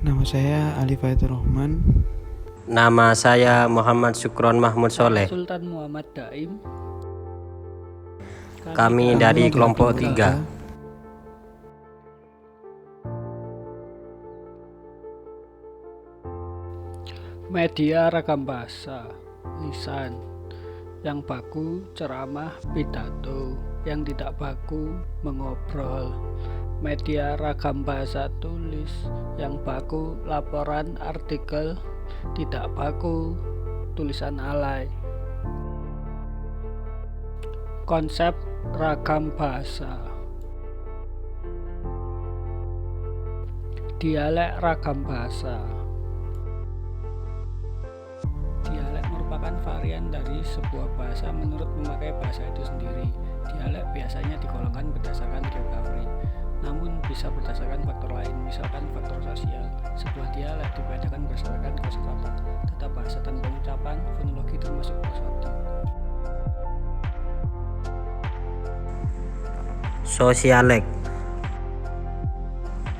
Nama saya Ali Faizur Rahman. Nama saya Muhammad Syukron Mahmud Soleh. Sultan Muhammad Daim. Kami dari kelompok 3. Media ragam bahasa, lisan. Yang baku ceramah, pidato. Yang tidak baku mengobrol. Media ragam bahasa tulis. Yang baku laporan, artikel. Tidak baku tulisan alay. Konsep ragam bahasa. Dialek ragam bahasa. Dialek merupakan varian dari sebuah bahasa menurut memakai bahasa itu sendiri. Dialek biasanya digolongkan berdasarkan geografi, namun bisa berdasarkan faktor lain, misalkan faktor sosial. Sebuah dialek dibedakan berdasarkan kosakata, tata bahasa dan pengucapan, fonologi termasuk prosodi. Sosialek.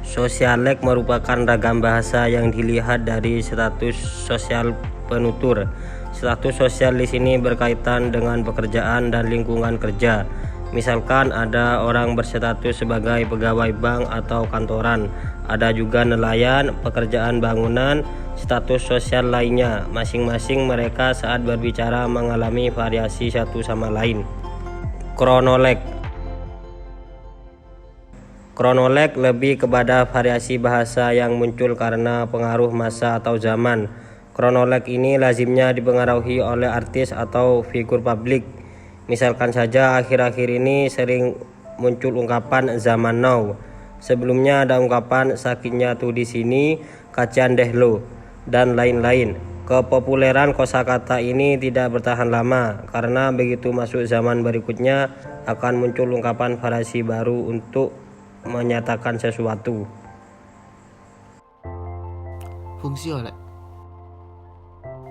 Sosialek merupakan ragam bahasa yang dilihat dari status sosial penutur. Status sosial di sini berkaitan dengan pekerjaan dan lingkungan kerja. Misalkan ada orang berstatus sebagai pegawai bank atau kantoran, ada juga nelayan, pekerjaan bangunan, status sosial lainnya. Masing-masing mereka saat berbicara mengalami variasi satu sama lain. Kronolog. Kronolog lebih kepada variasi bahasa yang muncul karena pengaruh masa atau zaman. Kronolog ini lazimnya dipengaruhi oleh artis atau figur publik. Misalkan saja akhir-akhir ini sering muncul ungkapan zaman now. Sebelumnya ada ungkapan sakitnya tuh di sini, kacian deh lo, dan lain-lain. Kepopuleran kosakata ini tidak bertahan lama karena begitu masuk zaman berikutnya akan muncul ungkapan variasi baru untuk menyatakan sesuatu. Fungsi oleh.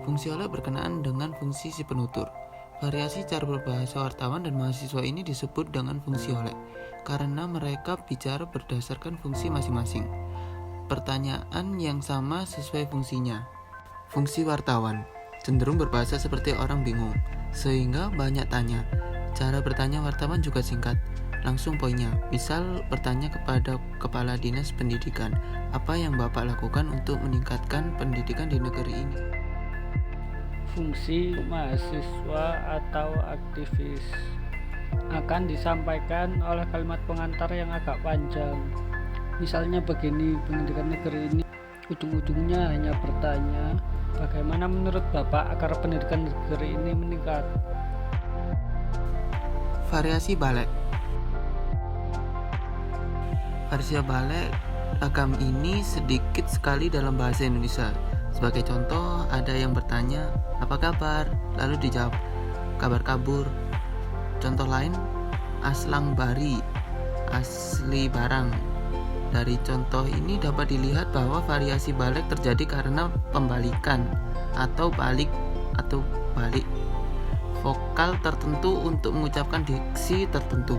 Fungsi oleh berkenaan dengan fungsi si penutur. Variasi cara berbahasa wartawan dan mahasiswa ini disebut dengan fungsi oleh karena mereka bicara berdasarkan fungsi masing-masing. Pertanyaan yang sama sesuai fungsinya. Fungsi wartawan cenderung berbahasa seperti orang bingung, sehingga banyak tanya. Cara bertanya wartawan juga singkat, langsung poinnya. Misal bertanya kepada kepala dinas pendidikan, apa yang Bapak lakukan untuk meningkatkan pendidikan di negeri ini? Fungsi mahasiswa atau aktivis akan disampaikan oleh kalimat pengantar yang agak panjang. Misalnya begini, pendidikan negeri ini ujung-ujungnya hanya bertanya, bagaimana menurut Bapak agar pendidikan negeri ini meningkat? Variasi balik. Variasi balik ragam ini sedikit sekali dalam bahasa Indonesia. Sebagai contoh, ada yang bertanya, apa kabar? Lalu dijawab, kabar kabur. Contoh lain, aslang bari, asli barang. Dari contoh ini dapat dilihat bahwa variasi balik terjadi karena pembalikan atau balik vokal tertentu untuk mengucapkan diksi tertentu.